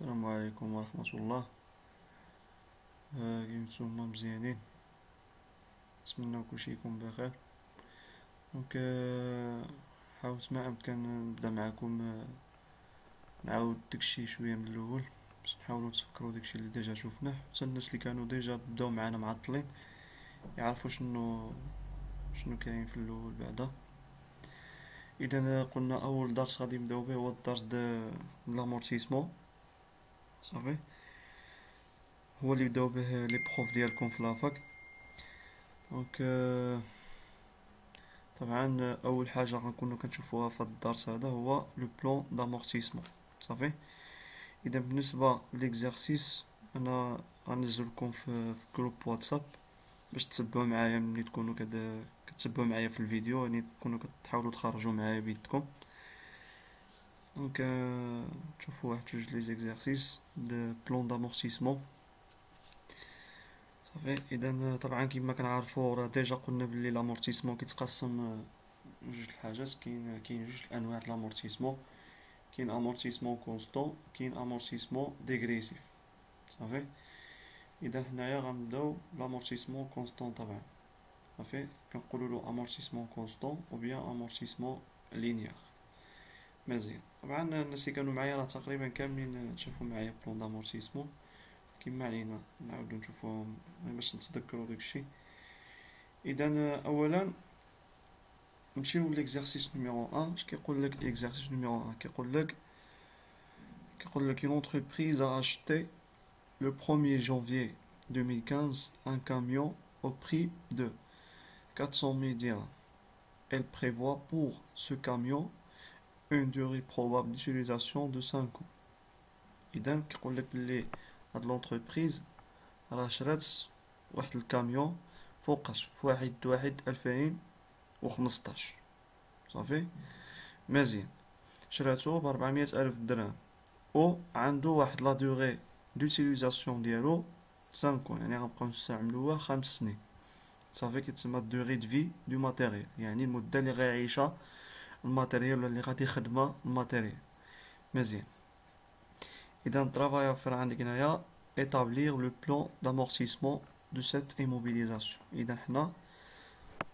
السلام عليكم ورحمة الله. كيف نتوما مزيانين؟ نتمنى كلشي يكون بخير. دونك حاولت ما أمكن نبدا معكم، نعاود داكشي شوية من الأول باش نحاولو نتفكرو داكشي اللي ديجا شوفناه، حتى الناس اللي كانوا ديجا بداو معانا معطلين يعرفو شنو كاين في الأول بعدا. إذا قلنا أول درس غادي نبداو به هو الدرس د لامورتيسمون، صافي، هو اللي بداو به لي بروف ديالكم في لافاك. دونك طبعا اول حاجه غنكونوا كنشوفوها في هذا الدرس هذا هو لو بلان دامورتيسمون، صافي. اذا بالنسبه ليكزارسيس انا غنزل لكم في جروب واتساب باش تتبعوا معايا ملي تكونوا كتتبعوا معايا في الفيديو، يعني تكونوا كتحاولوا تخرجوا معايا بيدكم. دونك تشوفوا واحد جوج لي زيكزارسيس دو بلان دامورتيسمون، صافي. اذا طبعا كما كنعرفوا راه ديجا قلنا بلي لامورتيسمون كيتقسم جوج الحاجات. كاين جوج الانواع د لامورتيسمون، كاين امورتيسمون كونستون، كاين امورتيسمون ديغريسيف، صافي. اذا حنايا غنبداو لامورتيسمون كونستون طبعا، صافي. كنقولوا له امورتيسمون كونستون او بيان امورتيسمون لينيير. مزيان، طبعا الناس اللي كانوا معايا راه تقريبا كاملين شافوا معايا بلون دامورتيسمون، كيما علينا نعاودو نشوفوهم باش نتذكروا داكشي. اذا اولا نمشيو ليكزارسيس نيميرو 1. اش كيقول لك اكزارسيس نيميرو 1؟ كيقول لك une entreprise a acheté le 1er janvier 2015 un camion au prix de 400 000 dirhams. Elle prévoit pour ce camion une durée probable d'utilisation de 5 ans. إذا كيقول لك بلي هاد لونتربريز راه شرات واحد الكاميون فوقاش في 1/1/2015، صافي. مزيان، شراتو ب400,000 درهم و عنده واحد لا دوغي دوتيليزاسيون ديالو 5 يعني غنبقاو نستعملوه 5 سنين، صافي. كيتسمى دوغي دو في دو ماتيريال، يعني المده اللي غيعيشها الماتيريال ولا اللي غادي يخدمها الماتيريال. مزيان، اذا الطرافاي افير عندك هنايا établir le plan d'amortissement de cette immobilisation. اذا حنا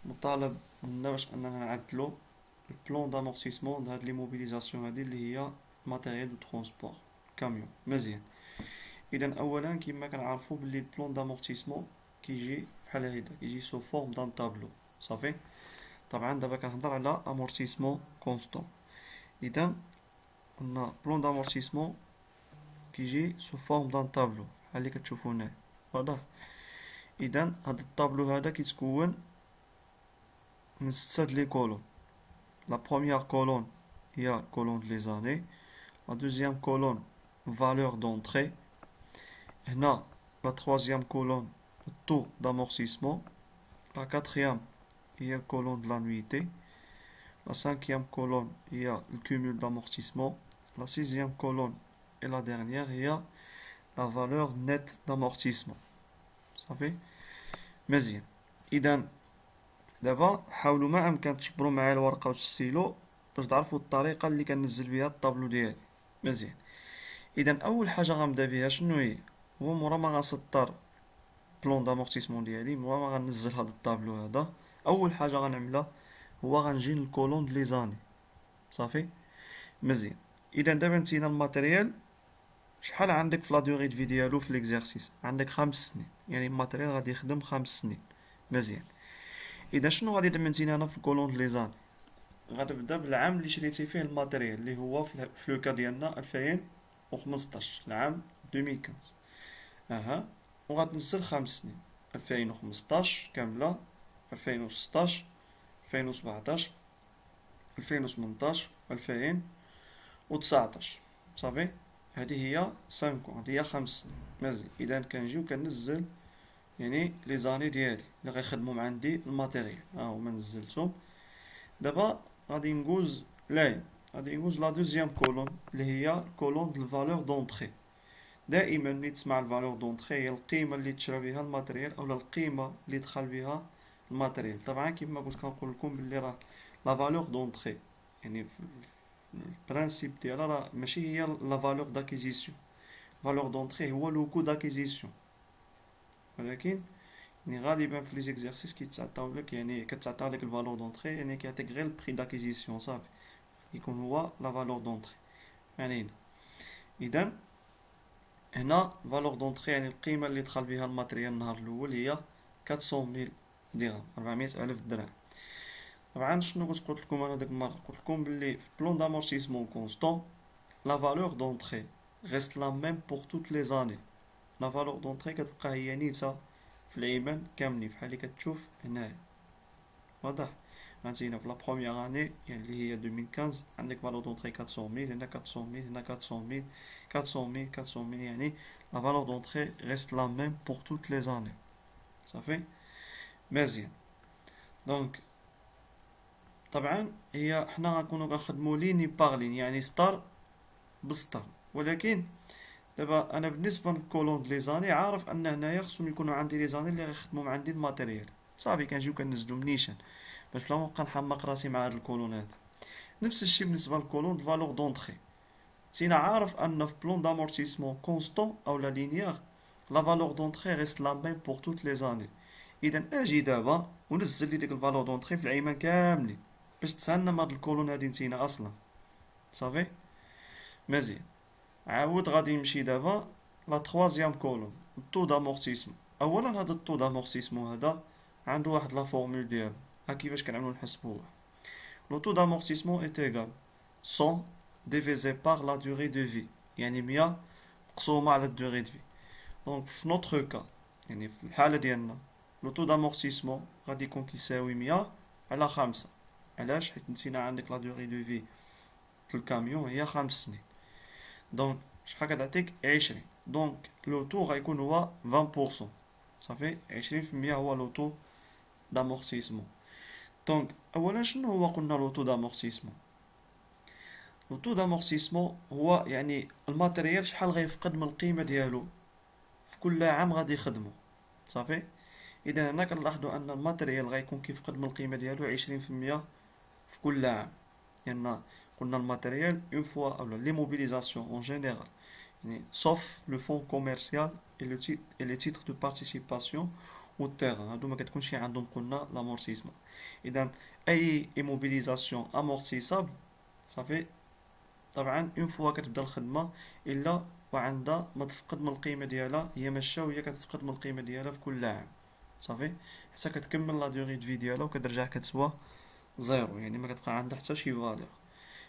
مطالب منا باش اننا نعدلو البلان دامورتيسمون د هاد ليموبيليزاسيون هادي اللي هي ماتيريال دو ترونسبور كاميون. مزيان، اذا اولا كما كنعرفوا بلي البلان دامورتيسمون كيجي بحال هيدا، كيجي سو فورم دان طابلو، صافي. طبعا دابا كنهضر على امورتيسمون كونستون. اذا قلنا بلان دامورتيسمون كيجي سو فورم دان طابلو بحال اللي كتشوفوا هنا، واضح. اذا هاد الطابلو هذا كيتكون من 6 د لي كولون. لا بروميير كولون هي كولون د لي زاني، لا دوزيام كولون valeur d'entrée. هنا لا troisième colonne taux d'amortissement. La quatrième هي الكولون de l'annuité. La cinquième colonne هي le cumul d'amortissement. La sixième colonne et la dernière هي la valeur nette d'amortissement، صافي. مزيان، اذا دابا حاولوا ما امكن تجبروا معايا الورقه والستيلو باش تعرفوا الطريقه اللي كنزل بها الطابلو ديالي. مزيان، اذا اول حاجه غنبدا بها شنو هي؟ هو مورا ما غنسطر بلون دامورتيسمون ديالي، مورا ما غنزل هذا الطابلو هذا، اول حاجه غنعملها هو غنجي للكولون د لي زاني، صافي. مزيان، اذا دابا نتينا الماتيريال شحال عندك في لا دوغي دو في ديالو في ليكزارسيس؟ عندك 5 سنين، يعني الماتيريال غادي يخدم 5 سنين. مزيان، اذا شنو غادي دابا نتينا هنا في الكولون د لي زاني؟ غتبدا بالعام اللي شريتي فيه الماتيريال اللي هو في لوكا ديالنا 2015، العام 2015. وغتنزل 5 سنين، 2015 كاملة، 2016، 2017، 2018، 2019، صافي. هذه هي 5 هذه هي 5 سنين. مزيان، اذا كنجيو كنزل يعني لي زاني ديالي اللي غيخدموا عندي الماتيريال، ها هما نزلتهم. دابا غادي ندوز لاين، غادي ندوز لا دوزيام كولون اللي هي كولون د الفالور دونطري. دائما ملي تسمع الفالور دونطري هي القيمه اللي تشرى بها الماتيريال اولا القيمه اللي دخل بها الماتيريال. طبعا كما قلت كنقول لكم بلي راه لا فالور دونطري يعني البرانسيپ ديالها راه ماشي هي لا فالور داكيزيسيون، فالور دونتري هو لو كو داكيزيسيون، ولكن يعني غالبا في لي زيكزارسيس كيتعطاو لك، يعني كتعطى لك الفالور دونتري، يعني كيعطيك غير البري داكيزيسيون صافي، يكون هو لا فالور دونتري. يعني هنا اذا هنا فالور دونتري يعني القيمه اللي دخل بها الماتريال النهار الاول هي 400,000 درهم، 400,000 درهم. طبعا شنو كنت قلت لكم انا ديك المره؟ قلت لكم باللي في بلون دامورتيسمون كونستون لا فالور دونتري ريست لا ميم بور توت لي زاني. لا فالور دونتري كتبقى هي نيتها في العيمان كاملين بحال اللي كتشوف هنايا، واضح؟ عندنا في لا بروميير اني يعني اللي هي 2015 عندك فالور دونتري 400,000، هنا 400,000، هنا 400,000، 400,000 400,000، يعني لا فالور دونتري ريست لا ميم بور توت لي زاني. صافي مزيان. دونك طبعا هي حنا غنكونو كنخدمو ليني باغ لين، يعني ستار بسطر، ولكن دابا انا بالنسبه للكولون لي زاني عارف ان هنايا خصهم يكونوا عندي لي زاني اللي غيخدموا مع عندي الماتيريال، صافي كنجيو كنزلو منيشان باش بلا ما نبقى نحمق راسي مع هاد الكولون هذا. نفس الشيء بالنسبه للكولون فالور دونتري، سينا عارف ان في بلون دامورتيسمون كونستون او لا لينيير لا فالور دونتري ريست لا ميم بور توت لي زاني. اذا اجي دابا ونزل لي ديك الفالور دونتري في العيمان كاملين باش تسهلنا من هاد الكولون هادي نتينا اصلا. صافي مزيان. عاود غادي نمشي دابا لا تخوازيام كولوم، الطو دامورتيسمون. اولا هذا الطو دامورتيسمون هذا عنده واحد لا فورمول ديالو، ها كيفاش كنعملو نحسبوه. لو طو دامورتيسمون ايت ايغال 100 ديفيزي بار لا دوغي دو في، يعني 100 مقسومة على الدوغي دو في. دونك في نوتخ كا، يعني في الحالة ديالنا لو طو دامورتيسمون غادي يكون كيساوي 100 على 5. علاش؟ حيت نتينا عندك لا دوغي دو في الكاميون هي 5 سنين، دونك شحال كتعطيك 20. دونك لو تو غيكون هو 20%، صافي 20% هو لو تو دامورتيسمون. دونك اولا شنو هو قلنا لو تو دامورتيسمون؟ لو تو دامورتيسمون هو يعني الماتيريال شحال غيفقد من القيمه ديالو في كل عام غادي يخدمو، صافي. اذا هنا كنلاحظوا ان الماتيريال غيكون كيفقد من القيمه ديالو 20% في كل عام، لان قلنا الماتيريال اون فوا او لي موبيليزاسيون اون جينيرال، يعني sauf le fonds commercial et les titres de participation au terrain هادو ما كتكونش عندهم قلنا لامورتيسمون. اذا اي immobilisation amortissable صافي طبعا اون فوا كتبدا الخدمه الا وعندها ما تفقد من القيمه ديالها، هي ماشيه وهي كتفقد من القيمه ديالها في كل عام، صافي حتى كتكمل لا ديغي دو في ديالها وكترجع كتسوى زيرو، يعني ما كتبقى عندها حتى شي فالور.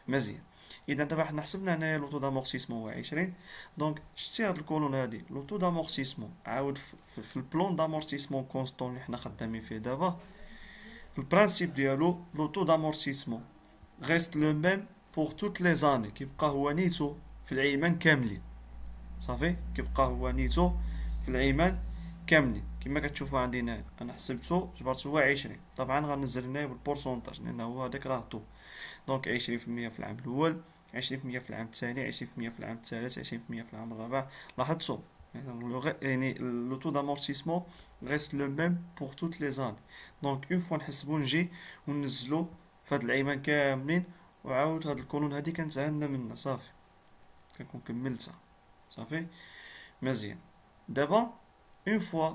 مزيان. اذا دابا حنا حسبنا هنايا لو طو دامورتيسمون هو 20. دونك شتي هاد الكولون هادي لو طو دامورتيسمون عاود في البلون دامورتيسمون كونستون اللي حنا خدامين فيه دابا، البرانسيپ ديالو لو طو دامورتيسمون غيست لو ميم بور توت لي زاني، كيبقى هو نيتو في العيمان كاملين، صافي كيبقى هو نيتو في العيمان كاملين كما كتشوفوا عندي هنا. انا حسبتو جبرتو هو 20، طبعا غنزل هنايا بالبورسونتاج لان هو هذاك راه طو. دونك 20% في العام الاول، 20% في العام الثاني، 20% في العام الثالث، 20% في العام الرابع. لاحظتوا يعني لو طو دامورتيسمون غيست لو ميم بور توت لي زاني. دونك اون فوا نحسبو نجي وننزلو في هاد العيمان كاملين، وعاود هاد الكولون هادي كنتعنا منها، صافي كنكون كملتها. صافي مزيان. دابا اون فوا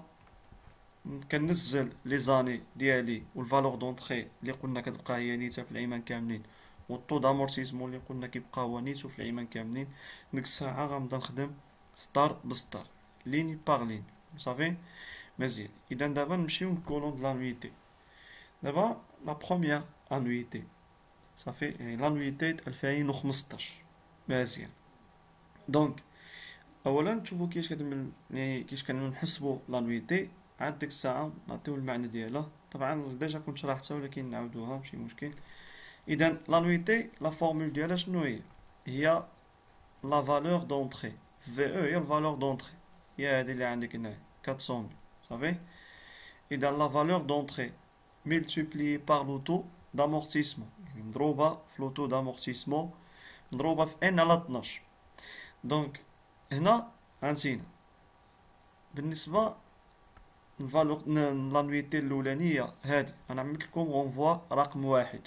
كنزل لي زاني ديالي والفالور دونطري اللي قلنا كتبقى هي نيتها في العيمان كاملين، والطو دامورتيزمون اللي قلنا كيبقى هو نيتو في العيمان كاملين، ديك الساعة غنبدا نخدم ستار بستار، لين باغ لين. صافي مزيان. اذا دابا نمشيو نكولون د لانويتي. دابا لا بروميير انويتي صافي، يعني لانويتي 2015. مزيان. دونك اولا نشوفو كيفاش كتعمل، يعني كيفاش كنحسبو لانويتي. عاد ديك الساعة نعطيو المعنى ديالها، طبعا ديجا كنت شرحتها ولكن نعاودوها ماشي مشكل. اذا لانويتي لا فورمول ديالها شنو هي؟ هي لا فالور دونطري في او، هي الفالور دونطري هي هادي اللي عندك هنايا 400. صافي. اذا لا فالور دونطري ملتيبلي بار لو تو دامورتيسمون، يعني مضروبة في لو تو دامورتيسمون مضروبة في ان على 12. دونك هنا غنسينا بالنسبة الفالور لانويتي الاولانيه هادي انا عملت لكم اونفوا رقم واحد.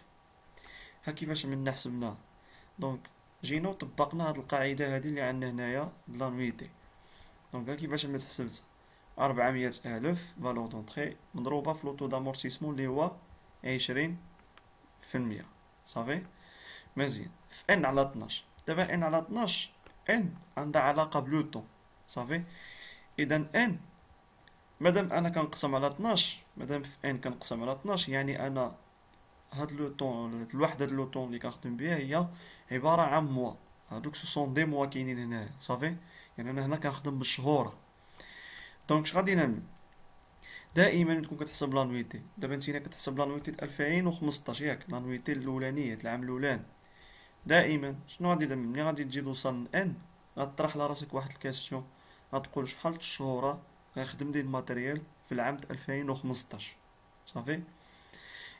ها كيفاش من حسبناها. دونك جينا وطبقنا هاد القاعدة هادي اللي عندنا هنايا د لانويتي. دونك كيفاش ما تحسبت 400 ألف فالور دونطخي مضروبة في لوطو دامورتيسمون اللي هو 20%. صافي مزيان. في ان على 12. دابا ان على 12 ان عندها علاقة بلو طون. صافي. اذا ان مادام انا كنقسم على 12، مادام في ان كنقسم على 12 يعني انا هاد لو طون، الوحدة د لو طون اللي كنخدم بها هي عبارة عن موا. هادوك سو سون دي موا كاينين هنايا. صافي. يعني انا هنا كنخدم بالشهور. دونك اش غادي نعمل؟ دائما ملي تكون كتحسب لانويتي، دابا نتينا كتحسب لانويتي د 2015 ياك، لانويتي الاولانيه د العام الاولاني، دائما شنو غادي تعمل ملي غادي تجي توصل ل ان؟ غطرح لراسك واحد الكاستيون، غتقول شحال د الشهور غيخدم لي الماتريال في العام د 2015. صافي.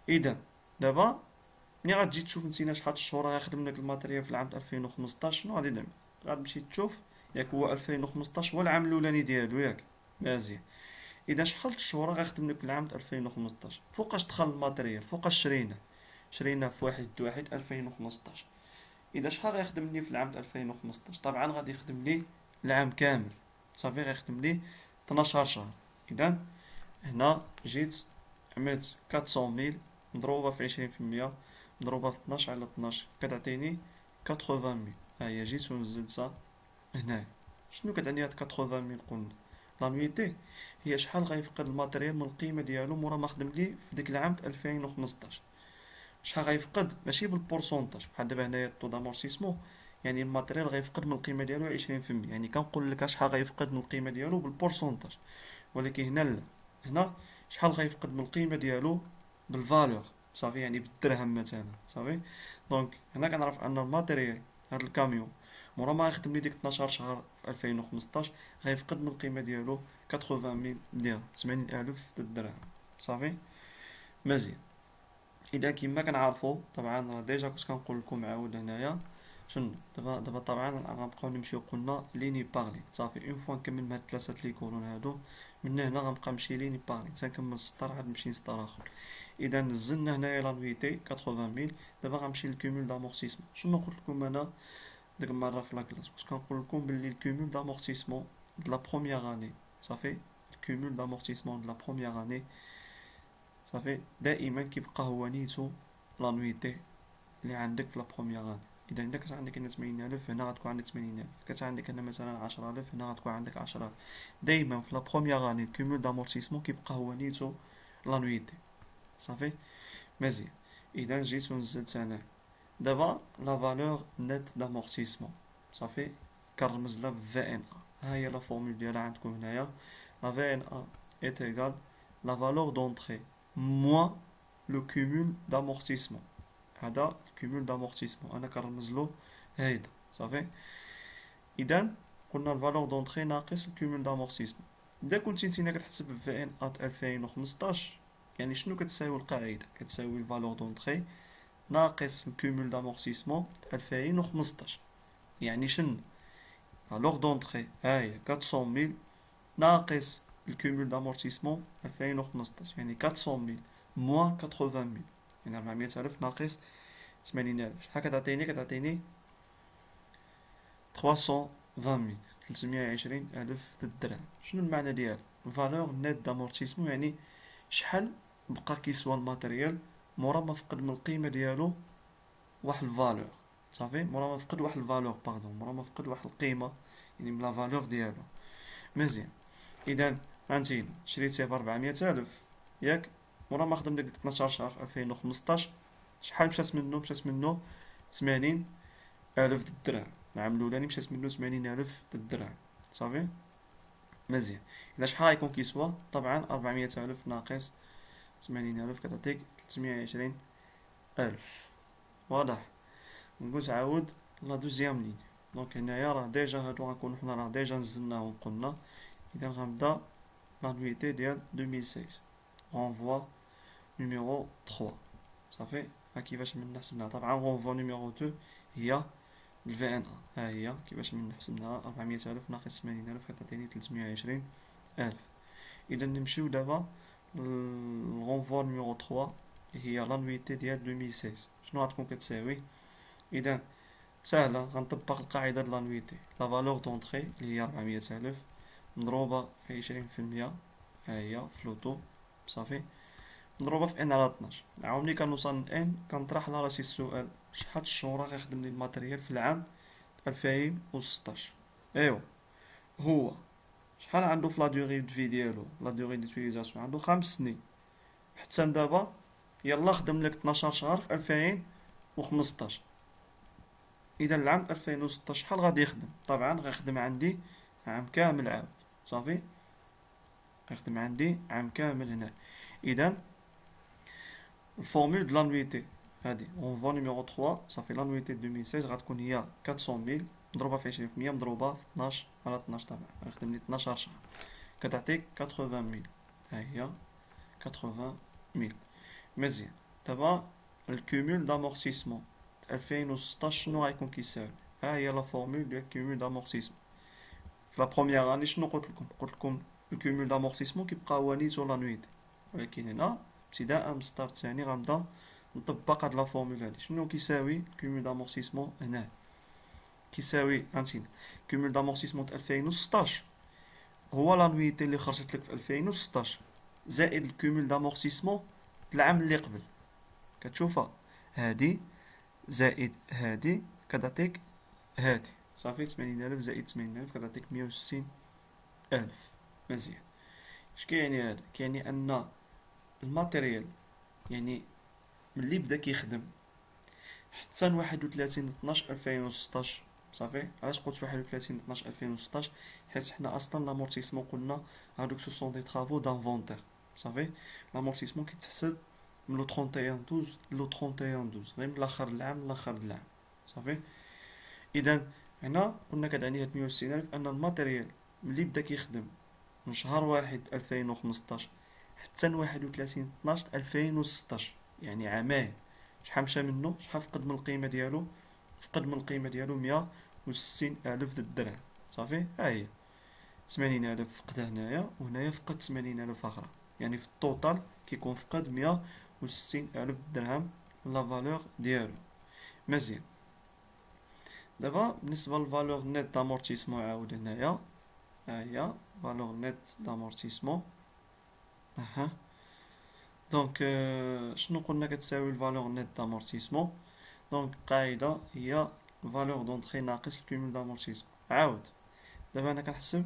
اذا دابا ملي غتجي تشوف نتينا شحال د الشهور غيخدم لك الماتريال في العام د 2015، شنو غادي تعمل؟ غتمشي تشوف ياك هو 2015 هو العام الاولاني ديالو ياك. مزيان. اذا شحال د الشهور غيخدم لك في العام 2015؟ فوقاش دخل الماتريال؟ فوقاش شريناه في 1/1/2015. اذا شحال غيخدم لي في العام 2015؟ طبعا غادي يخدم لي العام كامل. صافي. غيخدم لي 12 شهر. اذا هنا جيت عملت 400,000 مضروبه في 20% مضروبه في 12 على 12 كتعطيني 80,000. ها هي جيت ونزلتها هنايا. شنو كتعني هاد 80,000؟ قلنا لانويتي هي شحال غيفقد الماتريال من القيمه ديالو مورا ما خدم لي في ديك العام 2015. شحال غيفقد ماشي بالبورسونتاج بحال دابا هنايا طو دامورتيسمون، يعني الماتريال غيفقد من القيمه ديالو 20%، يعني كنقول لك شحال غيفقد من القيمه ديالو بالبورسونتاج. ولكن هنا لا، هنا شحال غيفقد من القيمه ديالو بالفالور. صافي. يعني بالدرهم مثلا. صافي. دونك هنا كنعرف ان الماتريال هاد الكاميون مورا ما يخدم لي ديك 12 شهر في 2015 غيفقد من القيمه ديالو 80,000 درهم، 80,000 الدرهم. صافي. مزيان. اذا كما كنعرفوا طبعا راه ديجا كنت كنقول لكم عاود هنايا شنو دابا طبعا غنبقاو نمشيو قلنا ليني بارلي. صافي. اون فوا نكمل مع الثلاثه لي كولون هادو من هنا غنبقى نمشي ليني بارلي تنكمل سطر عاد نمشي لسطر اخر. اذا نزلنا هنايا لانويتي 80,000. دابا غنمشي للكومول دامورتيسمون. شنو قلت لكم انا ديك المره في لاكلاس؟ كنت كنقول لكم باللي الكومول دامورتيسمون د لا بروميير اني. صافي. الكومول دامورتيسمون د لا بروميير اني صافي دائما كيبقى هو نيتو لانويتي اللي عندك في لا بروميير اني. اذا الا كانت عندك هنا 80,000 هنا غتكون عندك 80,000، كانت عندك هنا مثلا 10,000 هنا غتكون عندك 10,000. دائما في لا بروميير اني الكومول دامورتيسمون كيبقى هو نيتو لانويتي. صافي. مزيان. اذا جيت ونزلت انا دابا لا فالور نيت دامورتيسمون. صافي. كنرمز لها في ان ا. ها هي لا فورمول ديالها عندكم هنايا. لا في ان ا est égal la valeur d'entrée moins le cumul d'amortissement. هذا الكومول دامورتيسمون انا كنرمز له هيدا. صافي. اذا قلنا الفالور دونطري ناقص الكومول دامورتيسمون. اذا كنتي نتينا كتحسب في ان ات 2015 يعني شنو كتساوي القاعده؟ كتساوي الفالور دونطري ناقص الكومول دامورتيسمون 2015. يعني شنو؟ فالور دونطري ها هي 400,000 ناقص الكومول دامورتيسمون 2015 يعني 400,000 موان 80,000 يعني 400,000 ناقص 80,000. شحال كتعطيني؟ كتعطيني 320,000 320,000 الدرهم. شنو المعنى ديال فالور نيت دامورتيسمون؟ يعني شحال بقى كيسوى الماتريال مورا ما فقد من القيمه ديالو واحد الفالور. صافي. مورا ما فقد واحد الفالور مورا ما فقد واحد القيمه يعني من لا فالور ديالو. مزيان. اذا هانتينا شريتيه ب 400,000 ياك، مورا ما خدم ديك 12 شهر في 2015 شحال مشات منه؟ مشات منه 80,000 الدرهم. العام الاولاني مشات منه 80,000 الدرهم. صافي. مزيان. اذا شحال غيكون كيسوى؟ طبعا 400,000 ناقص 80,000 كتعطيك 320,000. واضح. نقول عاود لا دوزيام لين. دونك هنايا راه ديجا هادو غنكونو حنا راه ديجا نزلناهم قلنا. اذا غنبدا لانويتي ديال 2016 غونفوا نيميرو 3. صافي. ها كيفاش من حسبناها. طبعا غونفوا نيميرو 2 هي الفي ان ا. ها هي كيفاش من حسبناها 400,000 ناقص 80,000 كتعطيني 320,000. اذا نمشيو دابا لغونفوا نيميرو 3 هي لانويتي ديال 2016 شنو غتكون كتساوي؟ اذا سهلة، غنطبق القاعدة د لانويتي. لا فالور دونطخي اللي هي 400,000 مضروبة في 20%، ها هي في لوطو صافي، مضروبة في ان على 12. عاود ملي كنوصل ل ان كنطرح على راسي السؤال شحال الشهورا غيخدم لي الماتريال في العام 2016. ايوا هو شحال عنده في لا دوغي دو في ديالو، لا دوغي ديتيليزاسيون عنده 5 سنين، حتى دابا يلا خدم لك 12 شهر في 2015. اذا العام 2016 شحال غادي يخدم؟ طبعا غيخدم عندي عام كامل عاود صافي، غيخدم عندي عام كامل هنا. اذا الفورمول دو لانويتي هادي اون فوا نيميرو 3 صافي، لانويتي 2016 غتكون هي 400,000 مضروبة في 20% مضروبة في 12 على 12، طبعا غيخدم لي 12 شهر كتعطيك 80,000. ها هي 80,000. مزيان. دابا الكومول دامورتيسمون 2016 شنو غيكون كيساوي؟ ها هي لا فورمول ديال الكومول دامورتيسمون. في لا بروميير اني شنو قلت لكم الكومول دامورتيسمون كيبقى هو نيت لانويتي، ولكن هنا ابتداء من السطر الثاني غنبدا نطبق هاد لا فورمول هادي. شنو كيساوي الكومول دامورتيسمون هنا؟ كيساوي هانتينا كومول دامورتيسمون 2016 هو لانويتي اللي خرجت لك في 2016 زائد الكومول دامورتيسمون العام اللي قبل. كتشوفها هادي زائد هادي كتعطيك هادي صافي، 80,000 زائد 80,000 كتعطيك 160,000. مزيان. اش كيعني هذا؟ كيعني ان الماتيريال يعني ملي بدا كيخدم حتى 31/12/2016 صافي. علاش قلت 31/12/2016؟ حيت حنا اصلا لامورتيسمون قلنا هادوك سو سون دي طرافو دانفونتير صافي. لامورتيسمون كيتحسب من لو 31/12 لو 31/12 غير من الاخر العام لاخر العام صافي. اذا هنا قلنا كتعني هاد 160,000 ان الماتيريال ملي بدا كيخدم من شهر 1 2015 حتى 31/12/2016 يعني عامين. شحال مشى منه؟ شحال فقد من القيمة ديالو؟ فقد من القيمة ديالو 160,000 الدرهم صافي. ها هي 80,000 فقدها هنايا، وهنايا فقد 80,000 أخرى، يعني في التوتال كيكون فقد 160,000 درهم لا فالور ديالو. مزيان. دابا بالنسبة للفالور نيت دامورتيسمون عاود هنايا، ها هي فالور نيت دامورتيسمون. اها دونك شنو قلنا كتساوي الفالور نيت دامورتيسمون؟ دونك القاعدة هي الفالور دونطخي ناقص الكومول دامورتيسمون. عاود دابا انا كنحسب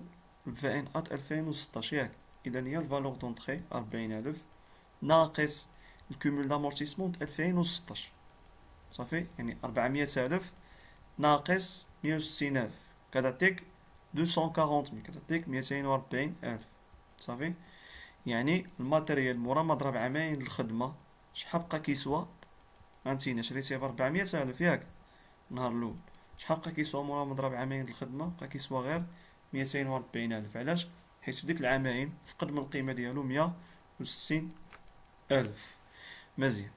في ان ات 2016 ياك، اذا هي الفالور دونطخي 40,000 ناقص الكومول دامورتيسمون 2016 صافي، يعني 400,000 ناقص 160,000 كتعطيك 240,000 كتعطيك 240,000 صافي. يعني الماتيريال مورا ما ضرب عامين الخدمة شحال بقى كيسوا؟ هانتينا شريتيه ب 400,000 ياك النهار الاول، شحال بقى كيسوا مورا ما ضرب عامين الخدمة؟ بقى كيسوا غير 240,000. علاش؟ حيت في ديك العامين فقد من القيمة ديالو 160,000. مزيان.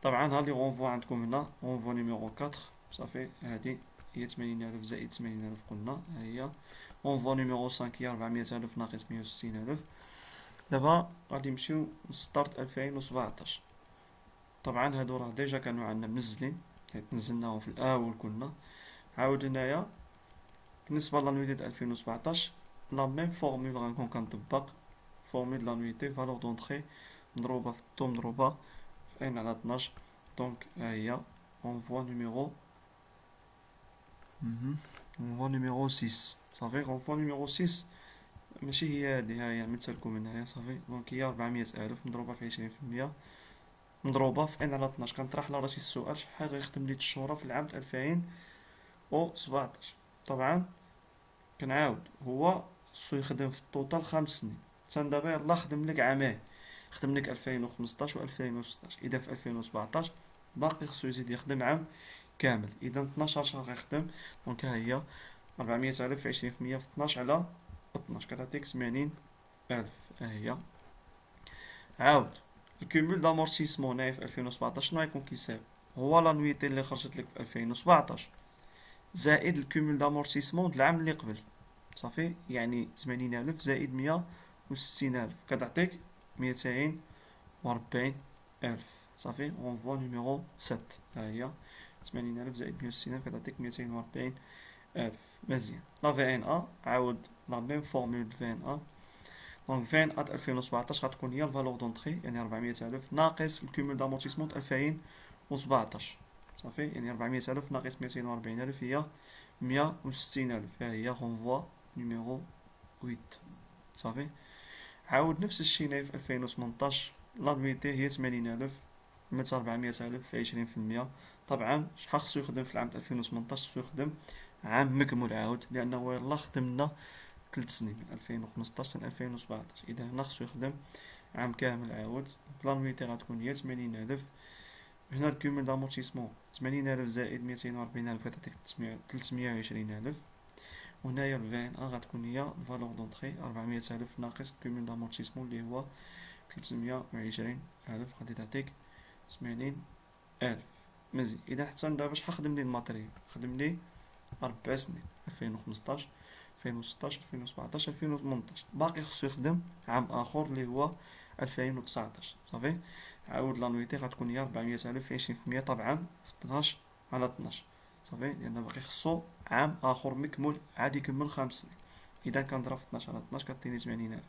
طبعا هادي غونفوا عندكم هنا غونفوا نيميرو 4 صافي، هادي هي 80,000 زائد 80,000 قلنا، ها هي غونفوا نيميرو 5 هي 400,000 ناقص 160,000. دابا غادي نمشيو لسطرت 2017. طبعا هادو راه ديجا كانوا عندنا منزلين حيت نزلناهم في الاول كنا. عاود هنايا بالنسبه لانويتي د 2017 لا ميم فورمول غنكون كنطبق فورمول لانويتي فالور دونطخي مضروبه في الطو مضروبه في ان على 12. دونك ها هي غونفوا نيميرو غونفوا نيميرو 6 صافي. غونفوا نيميرو 6 ماشي هي هادي، ها هي مثلكم هنايا صافي. دونك هي 400,000 مضروبه في 20% مضروبة في ان على 12. كنطرح على راسي السؤال شحال غيخدم لي الشهورا في العام 2017. طبعا كنعاود هو خصو يخدم في التوتال 5 سنين، حتى دابا يلاه خدم لك عامين، خدم لك 2015 و 2016. اذا في 2017 باقي خصو يزيد يخدم عام كامل، اذا 12 شهر غيخدم. دونك ها هي 400,000 في 20% في 12 على 12 كتعطيك 80,000. ها هي عاود الكومول دامورتيسمون هنايا في 2017 شنو غيكون كيساوي؟ هو لانويتي اللي خرجت لك في 2017 زائد الكومول دامورتيسمون د العام اللي قبل صافي، يعني 80,000 زائد 160,000 كتعطيك 240,000 صافي. غونفوا نيميرو 7 ها هي 80,000 زائد 160,000 كتعطيك 240,000. مزيان. لا في ان ا عاود لا ميم فورمول في ان ا. دونك في ان ا 2017 غتكون هي الفالور دونطخي يعني 400,000 ناقص الكومول دامورتيسمون 2017. صافي يعني 400,000 ناقص 240,000 هي 160,000. ها هي غونفوا نيميرو 8. صافي. عاود نفس الشيء نايف في 2018 لانويتي هي 80,000 مات 400,000 في 20%. طبعا شحال خصو يخدم في العام 2018؟ خصو يخدم عام مكمل عاود، لأنه يلاه خدمنا 3 سنين من 2015 ل 2017. إذا هنا خصو يخدم عام كامل عاود. لانويتي غتكون هي 80,000. هنا الكومول دامورتيسمون 80,000 زائد 240,000 كتعطيك 320,000. وهنايا الفين ا غتكون هي الفالور دونطخي 400,000 ناقص الكومول دامورتيسمون اللي هو 320,000 غادي تعطيك 80,000. مزيان. إذا حتى دابا شحال خدم لي الماتريال؟ خدم لي 4 سنين 2015 2016 2017 2018. باقي خصو يخدم عام آخر اللي هو 2019. صافي. عاود لانويتي غتكون هي 400,000 في 20%. طبعا في 12 على 12. صافي. لأن باقي خصو عام آخر مكمل عاد يكمل 5 سنين. إذا كنضرب في 12 على 12 كتعطيني 80,000.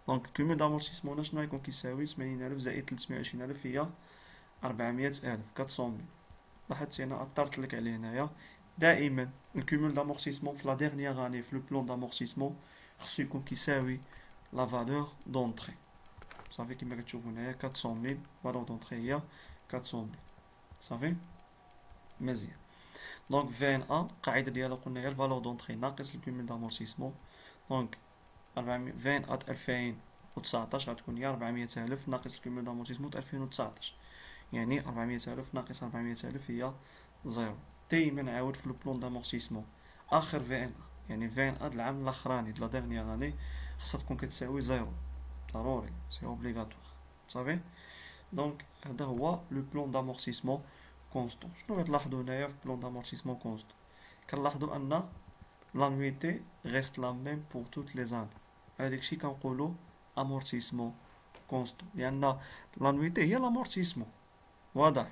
دونك الكومول دامورتيسمون هنا شنو غيكون كيساوي؟ 80,000 زائد 320,000 هي 400,000 400,000. لاحظتي أنا أثرت لك عليه هنايا. دائما الكومول دامورتيسمون في لا ديرنيير اني في لو بلون دامورتيسمون خصو يكون كيساوي لا فالور دونطخي. صافي. كيما كتشوفو هنايا 400,000 فالور دونطخي هي 400,000. صافي. مزيان. دونك في ان ا القاعدة ديالها قلنا هي الفالور دونطخي ناقص الكومول دامورتيسمون. دونك 400 في ان ا 2019 غتكون هي 400,000 ناقص الكومول دامورتيسمون 2019. يعني 400,000 ناقص 400,000 هي زيرو. دايما عاود في البلون دامورتيسمون اخر في ان ا يعني في ان ا د العام الاخراني د لا ديرنيير اني خاصها تكون كتساوي زيرو. ضروري سي اوبليغاتوار. صافي. دونك هذا هو لو بلون دامورتيسمون كونستون. شنو غتلاحظوا هنايا في بلون دامورتيسمون كونستون؟ كنلاحظوا ان لانويتي غيست لا ميم بور توت لي زان. على داكشي كنقولوا امورتيسمون كونستون، لان لانويتي هي لامورتيسمون. واضح.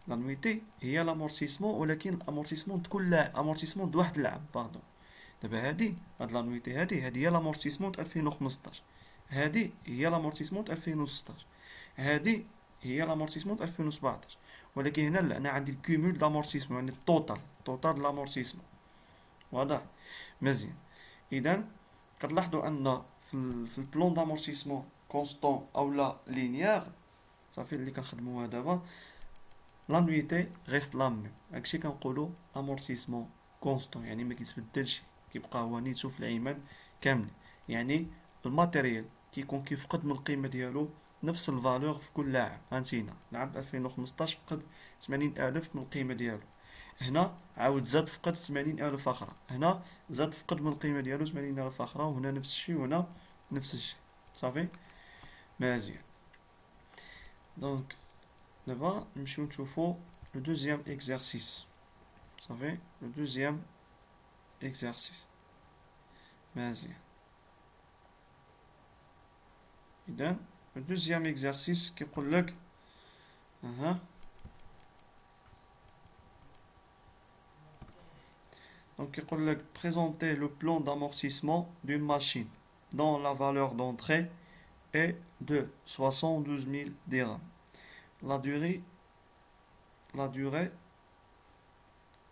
لانويتي هي لامورتيسمون، ولكن الامورتيسمون كل امورتيسمون د واحد العام. باردون. دابا هاد لانويتي هادي هي لامورتيسمون 2015. هادي هي لامورتيسمون 2016. هادي هي لامورتيسمون 2017. ولكن هنا لا، انا عندي الكومول دامورتيسمون يعني التوتال د لامورتيسمون. واضح. مزيان. اذا كتلاحظوا ان في البلون دامورتيسمون كونستون اولا لينيير صافي اللي كنخدموها دابا لانويتي غيست لا ميم. هادشي كنقولوا امورتيسمون كونستون يعني ما كيتبدلش، كيبقى هو نيتو في العيمان كامل. يعني الماتيريال كيكون كيفقد من القيمه ديالو نفس الفالور في كل عام. هانتينا العام 2015 فقد 80,000 من القيمه ديالو، هنا عاود زاد فقد 80,000 اخرى، هنا زاد فقد من القيمه ديالو 80,000 اخرى، وهنا نفس الشيء وهنا نفس الشيء. صافي. مزيان. دونك دابا نمشيو نشوفو لو دوزيام اكزرسيس. صافي. لو دوزيام اكزرسيس. مزيان. اذا لو دوزيام اكزرسيس كيقول لك donc يقول لك présenter le plan d'amortissement d'une machine dont la valeur d'entrée est de 72,000 dirhams. La durée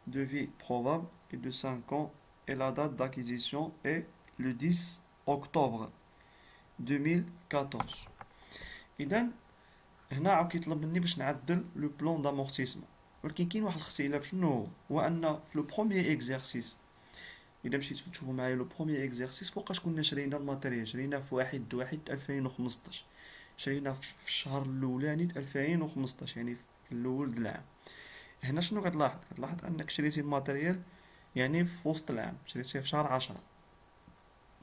de vie probable est de 5 ans et la date d'acquisition est le 10 octobre 2014. إذا هنا عاود كيطلب مني باش نعدل لو بلون دامورتيسمون، ولكن كاين واحد الاختلاف. شنو هو ان في لو بروميير اكزرسيس اذا مشيتو تشوفوا معايا لو بروميير اكزرسيس فوقاش كنا شرينا الماتيريال، شرينا في 1/1/2015، شرينا في الشهر الاولاني د 2015 يعني في الاول د العام. هنا شنو كتلاحظ انك شريتي الماتيريال يعني في وسط العام، شريتيه في شهر 10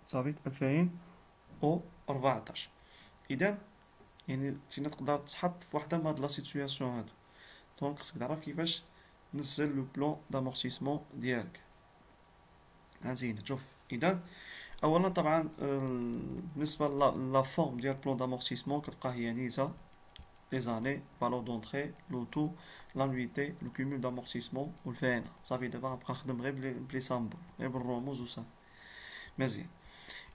صافي 2014. اذا يعني تينا تقدر تحط في وحده من هاد لا سيتوياسيون هادو. دونك خصك تعرف كيفاش تنزل لو بلون دامورتيسمون ديالك. هانتينا شوف. اذا اولا طبعا بالنسبه لا فورم ديال بلون دامورتيسمون كتلقى هي نيتا لي زاني فالور دونطري لوتو لانويتي لو كومول دامورتيسمون والفينا. صافي دابا غنبقى نخدم غير بلي سامبل، غير بالرموز وصافي. مزيان.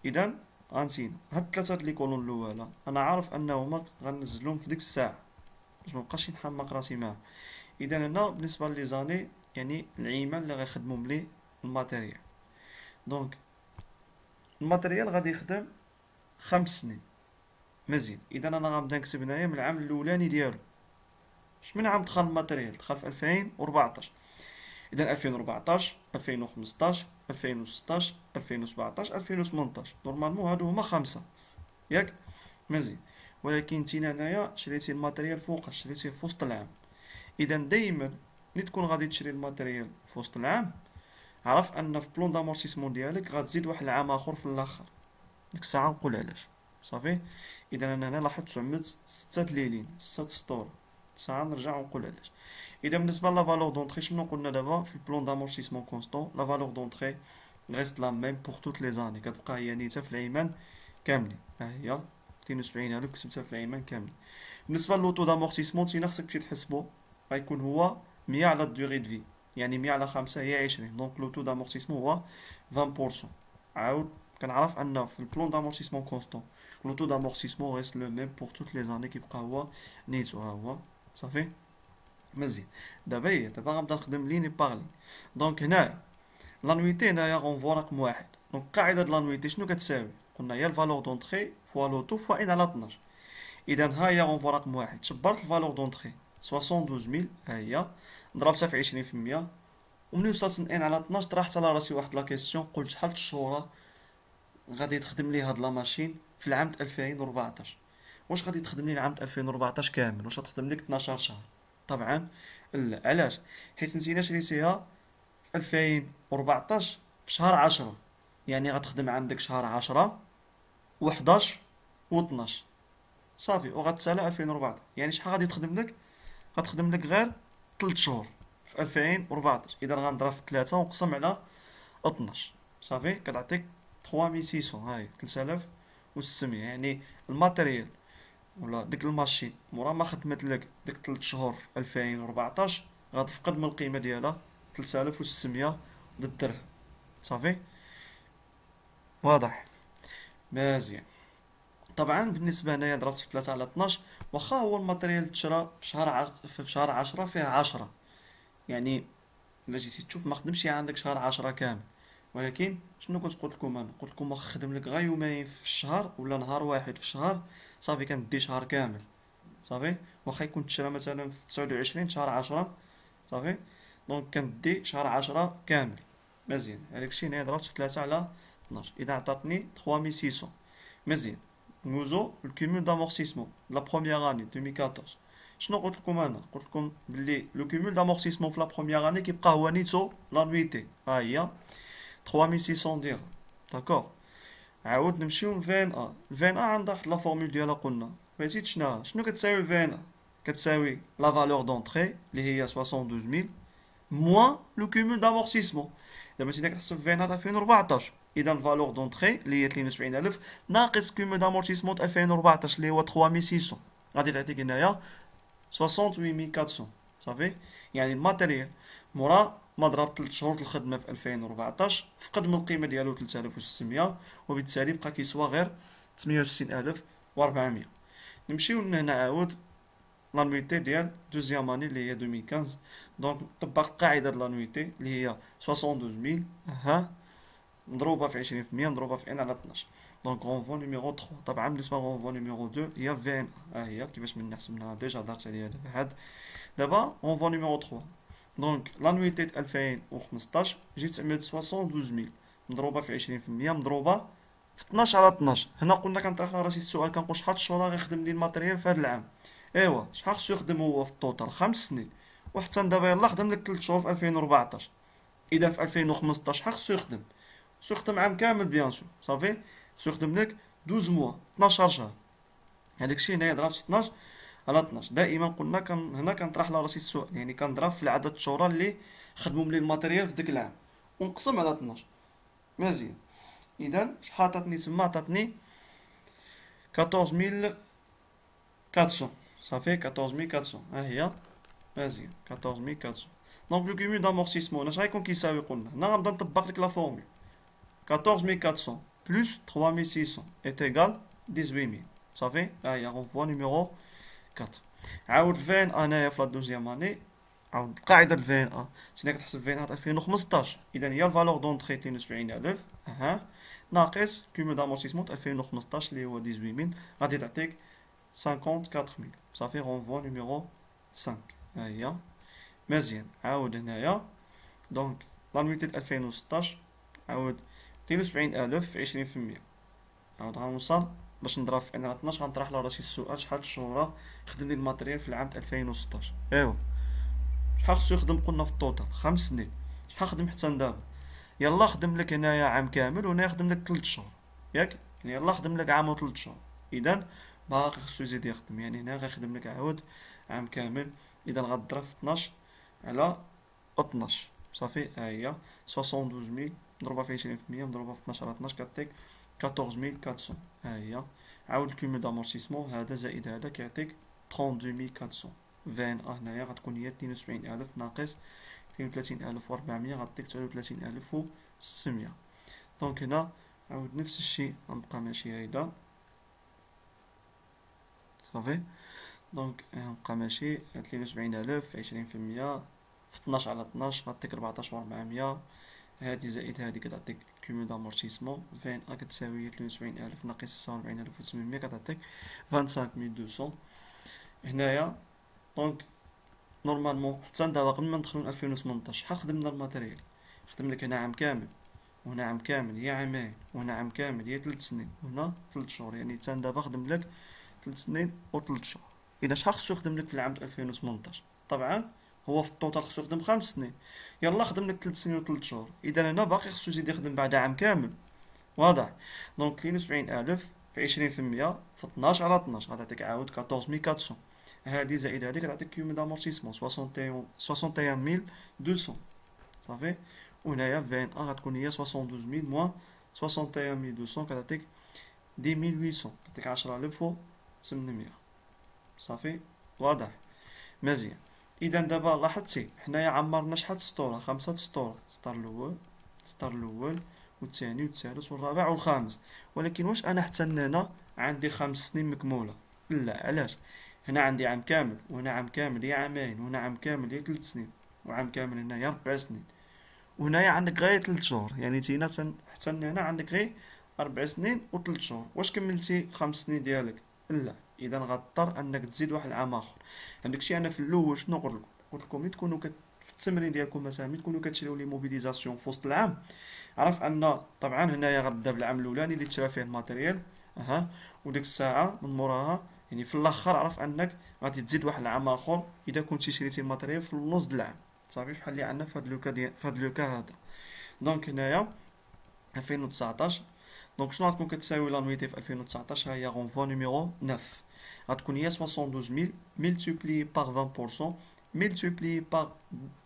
اذا غنسينا هاد الثلاثه لي كولون الاولى، انا عارف انهما غنزلهم في ديك الساعه باش مبقاش نحمق راسي معاهم. اذا هنا بالنسبه لي زاني يعني العيمان اللي غيخدموا لي الماتيريال، دونك الماتيريال غادي يخدم 5 سنين. مزيان. اذا انا غنبدا نكتب هنايا من العام الاولاني ديالو. من عام دخل الماتيريال؟ دخل في 2014. اذا 2014 2015 2016 2017 2018 نورمالمون هادو هما 5 ياك. مزيان. ولكن نتينا هنايا شريتي الماتيريال فوقاش؟ شريتيه في وسط العام. اذا دائما ملي تكون غادي تشري الماتيريال في وسط العام، عرف ان في بلون دامورتيسمون ديالك غتزيد واحد العام اخر في الاخر. ديك الساعه نقول علاش. صافي. اذا انا هنا لاحظت 906 ليلين 6 سطور. ساعه نرجع ونقول علاش. اذا بالنسبه لا فالور دونطري شنو قلنا دابا في البلون دامورتيسمون كونستون؟ لا فالور دونطري غيست لا ميم بوغ توت لي زاني، كتبقى هي نيتها في العيمان كاملين. ها هي 72,000 كتبتها في العيمان كاملين. بالنسبه للوطو دامورتيسمون تينا خصك تمشي تحسبو، غيكون هو 100 على الدوغي دو في، يعني 100 على 5 هي 20. دونك لوطو دامورتيسمون هو 20%. عاود كنعرف ان في البلون دامورتيسمون كونستون لوطو دامورتيسمون ريست لو ميم بوغ توت لي زاني، كيبقى هو نيتو. ها هو. صافي. مزيان. دابا غنبدا نخدم ليني باغ لين. دونك هنايا لانويتي هنايا غونفوا رقم واحد. دونك قاعده لانويتي شنو كتساوي؟ قلنا هي الفالور دونطري فوا لوطو فوا ان على 12. اذا ها هي غونفوا رقم واحد، شبرت الفالور دونطري 72000 ها هي، ضربتها في 20%، وملي وصلت ان على 12 طرحت على راسي واحد لا كيسيون، قلت شحال الشهور غادي تخدم لي هاد لا ماشين في العام 2014؟ واش غادي تخدم لي العام 2014 كامل؟ واش غتخدم لك 12 شهر؟ طبعا لا. علاش؟ حيت نتينا شريتيها في 2014 في شهر 10، يعني غتخدم عندك شهر 10 و11 و12 صافي، وغتسالى 2014. يعني شحال غادي تخدم لك؟ غتخدم لك غير 3 شهور في 2014. اذا غنضرب في 3 ونقسم على 12 صافي كتعطيك 3600. هاي 3600. يعني الماتيريال ولا ديك الماشين مورا ما خدمت لك ديك 3 شهور في 2014 غتفقد من القيمه ديالها 3600 الدرهم. صافي. واضح. مزيان. طبعا بالنسبه هنايا ضربت في 3 على 12، واخا هو الماتيريال تشرى في شهر 10 فيه 10، يعني الا جيتي تشوف ما خدمش عندك شهر 10 كامل. ولكن شنو كنت قلت لكم؟ انا قلت لكم واخا خدم لك غير يومين في الشهر ولا نهار واحد في الشهر صافي كندي شهر كامل. صافي. واخا يكون تشرى مثلا في 29 شهر 10 صافي، دونك كندي شهر 10 كامل. مزيان. هذاك الشيء هنا ضربت في 3 على 12، اذا عطاتني 3600. مزيان. نوزو الكومول دامورتيسمون لا بروميير اني 2014. شنو قلت لكم؟ انا قلت لكم بلي لو كومول دامورتيسمون في لا بروميير اني كيبقى هو نيتو لانويتي. ها هي 3600 درهم. داكوغ. عاود نمشيو لفين ا. الفين ا عندها واحد لا فورمول ديالها قلنا، نسيت شنو كتساوي الفين ا؟ كتساوي لا فالور دونطري اللي هي 72000 موان لو كومول دامورتيسمون. دابا انت كتحسب فين ا 2014، اذا الفالور دونطري اللي هي 73000 ناقص كومول دامورتيسمون 2014 اللي هو 3600 غادي تعطيك هنايا 68400. صافي. يعني الماتيريال مورا ما ضرب 3 شهور الخدمه في 2014 فقد من القيمه ديالو 3600، وبالتالي بقى كيسوا غير 68400. نمشيو لهنا عاود لانويتي ديال دوزيام اني اللي هي 2015. دونك طبق القاعده ديال لانويتي اللي هي 72000 ها مضروبه في 20% مضروبه في ان على 12. دونك غونفو نيميرو 3. طبعا بالنسبه لغونفو نيميرو 2 هي في ان ها هي كيفاش من حسبناها ديجا دارت عليها دابا غونفو نيميرو 3. دونك لانويتي 2015 جيت تعمل 72000 مضروبه في 20% مضروبه في 12 على 12. هنا قلنا كنطرح على راسي السؤال كنقول شحال الشهور غيخدم لي الماتيريال في هذا العام؟ ايوا شحال خصو يخدم هو في الطوطال؟ 5 سنين. وحتى دابا يلاه خدم لك 3 شهور في 2014. اذا في 2015 شحال خصو يخدم؟ خصو يخدم عام كامل بيان سور. صافي. خصو يخدم لك 12 موا 12 شهر. هذاك الشيء هنايا ضربت في 12 على 12. دائما قلنا هنا كنطرح على راسي السؤال، يعني كنضرب في العدد الشهور اللي خدموا لي الماتيريال في داك العام ونقسم على 12. مزيان. اذا شحال عطاتني تما؟ عطاتني 14400. صافي 14400. ها هي مزيان 14400. دونك لو كوميل دامورتيسمون اش غيكون كيساوي؟ قلنا هنا غنبدا نطبق لك لا فورمول 14400 بلس 3600 est égal 18000. صافي ها هي غونفوا نيميرو 4. عاود الفي ان انايا في لا دوزيام اني، عاود القاعده الفي ان ا سينا كتحسب في ان ا 2015، اذا هي الفالور دونطري 72000 اها ناقص كوميل دامورتيسمون 2015 اللي هو 18000 غادي تعطيك 54000. صافي غونفوا نيميرو 5. ها هي مزيان. عاود هنايا دونك لانويتي 2016 عاود 72000 في 20%. عاود غنوصل باش نضرب في ان على 12 غنطرح لراسي السؤال شحال الشهورة خدم لي الماتريال في العام 2016. ايوا شحال خصو يخدم؟ قلنا في التوتال 5 سنين. شحال خدم حتى لدابا؟ يلا خدم لك هنايا عام كامل وهنا يخدم لك 3 شهور ياك، يعني يلا خدم لك عام و3 شهور، اذا باقي خصو يزيد يخدم، يعني هنا غيخدم لك عاود عام كامل. اذا غضرب في 12 على 12. صافي ها هي 72000 مضروبة في 20% مضروبة في 12 على 12 كتعطيك 14400. ها هي عاود الكوميل دامورتيسمون هذا زائد هذا كيعطيك 32400. في ان ا هنايا غتكون هي 72000 ناقص 32400 غتعطيك 39600. دونك هنا عاود نفس الشيء غنبقى ماشي هيدا. صافي دونك غنبقى ماشي 73000 في 20% في 12 على 12 غتعطيك 14400. هادي زائد هادي كتعطيك كوميل دامورتيسمون في ان ا كتساوي 73000 ناقص 46800 كتعطيك 25200. هنايا دونك نورمالمون حتى دابا قبل ما ندخلو 2018 شحال خدمنا الماتيريال؟ خدم لك هنا عام كامل وهنا عام كامل هي عامين وهنا عام كامل هي 3 سنين وهنا 3 شهور، يعني حتى دابا خدم لك 3 سنين و 3 شهور. اذا شحال خصو يخدم لك في العام 2018؟ طبعا هو في التوتال خصو يخدم 5 سنين، يلا خدم لك 3 سنين و 3 شهور، اذا هنا باقي خصو يزيد يخدم بعد عام كامل. واضح؟ دونك 72000 في 20% في 12 على 12 غتعطيك عاود 14400. هادي زائد هادي كتعطيك كيومي دامورتيسمون 61200. صافي وهنايا في ان ا غتكون هي 72000 موان 61200 كتعطيك 10800 كتعطيك 10800. صافي واضح مزيان. اذا دابا لاحظتي حنايا عمرنا شحال سطور؟ 5 سطور، السطر الاول والثاني والثالث والرابع والخامس، ولكن واش انا حتى هنا عندي 5 سنين مكموله؟ لا، علاش؟ هنا عندي عام كامل وهنا عام كامل هي عامين وهنا عام كامل هي 3 سنين وعام كامل هنايا 4 سنين وهنايا عندك غير 3 شهور، يعني تينا حتى هنا عندك غير 4 سنين و 3 شهور. واش كملتي 5 سنين ديالك؟ لا، اذا غضطر انك تزيد واحد العام اخر. هذاك الشيء انا في الاول شنو قلت لكم ملي تكونوا في التمرين ديالكم مثلا ملي تكونوا كتشريو لي موبيليزاسيون في وسط العام، عرف ان طبعا هنايا غتبدا بالعام الاولاني اللي تشرى فيه الماتيريال وديك الساعه من موراها يعني في الاخر عرف انك غادي تزيد واحد العام اخر اذا كنتي شريتي الماتيريال في النص د العام. صافي بحال اللي عندنا في هاد لوكا هذا. دونك هنايا 2019 دونك شنو غتكون كتساوي لانويتي في 2019؟ ها هي غونفوا نيميرو 9 غتكون هي 72000 ملتيبلي باغ 20% ملتيبلي باغ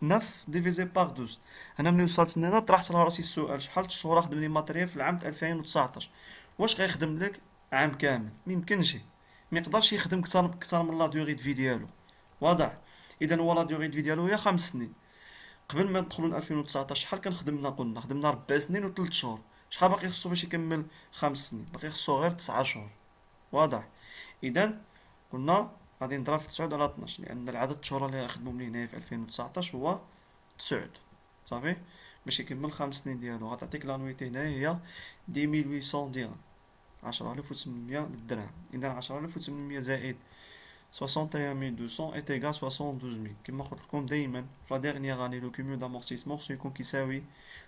9 ديفيزي باغ 12. انا ملي وصلت هنا طرحت على راسي السؤال شحال الشهور خدم لي الماتيريال في العام 2019؟ واش غيخدم لك عام كامل؟ ميمكنش، ما يقدرش يخدم كثر من لا دوري دو في ديالو. واضح؟ اذا هو لا دوري دو في ديالو هي 5 سنين. قبل ما ندخلوا ل 2019 شحال كنخدمنا؟ قلنا خدمنا 4 سنين و 3 شهور. شحال باقي خصو باش يكمل 5 سنين؟ باقي خصو غير 9 شهور. واضح؟ اذا قلنا غادي نضرب في 9 على 12 لان العدد الشهور اللي غنخدمهم ليه هنايا في 2019 هو 9. صافي باش يكمل 5 سنين ديالو غتعطيك لانويتي هنايا هي 10800 درهم، 10800 درهم. اذا 10800 زائد 61200 est égal 72000. كما قلت لكم دائما في لا ديرنيير اني لو كوميل دامورتيسمون خصو يكون كيساوي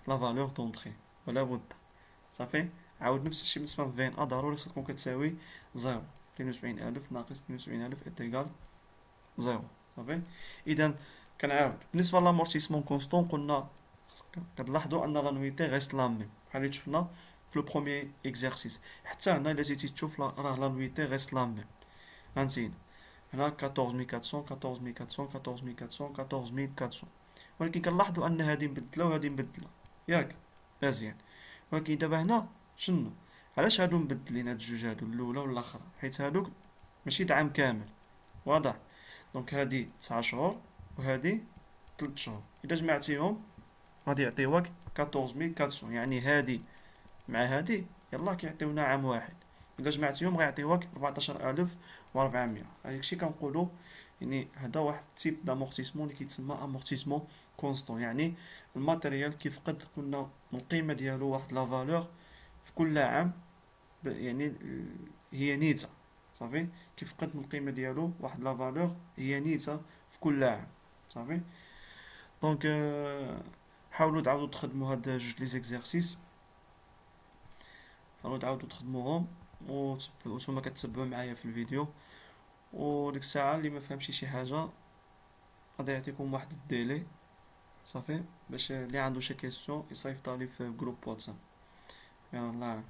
لا فالور دونطري ولا بد. صافي عاود نفس الشيء بالنسبه للفي ان ا ضروري خصها تكون كتساوي 0. 72000 ناقص 72000 est égal 0. صافي اذا كنعاود بالنسبه لامورتيسمون كونستون قلنا كتلاحظوا ان لانويتي غيست لا ميم بحال اللي شفنا في لو بروميير اكزرسيس. حتى هنا الا جيتي تشوف راه لانويتي غيست لا ميم. هانتينا هنا 14400 14400 14400 14400، ولكن كنلاحظوا ان هذه مبدله وهذه مبدله ياك مزيان. ولكن دابا هنا شنو علاش هادو مبدلين هاد الجوج هادو الاولى والاخرى؟ حيت هادوك ماشي د عام كامل. واضح؟ دونك هادي 9 شهور وهادي 3 شهور. الا جمعتيهم غادي يعطيوك 14400، يعني هادي مع هادي يلا كيعطيونا عام واحد. الا جمعتيهم غيعطيوك 14400. هادشي كنقولو يعني هذا واحد تيب دامورتيسمون اللي كيتسمى امورتيسمون كونستون، يعني الماتيريال كيفقد قلنا من القيمه ديالو واحد لا فالور في كل عام، يعني هي نيته صافي، كيفقد من القيمه ديالو واحد لا فالور هي نيته في كل عام صافي. دونك حاولوا تعاودوا تخدموا هاد جوج لي زيكزارسيس، حاولوا تعاودوا تخدموهم وانتوما كتبعوا معايا في الفيديو. وديك الساعه اللي ما فهمش شي حاجه غادي يعطيكم واحد الديلي صافي، باش اللي عنده شي كيسيون يصيفط لي في جروب واتساب. يلا الله يعاون.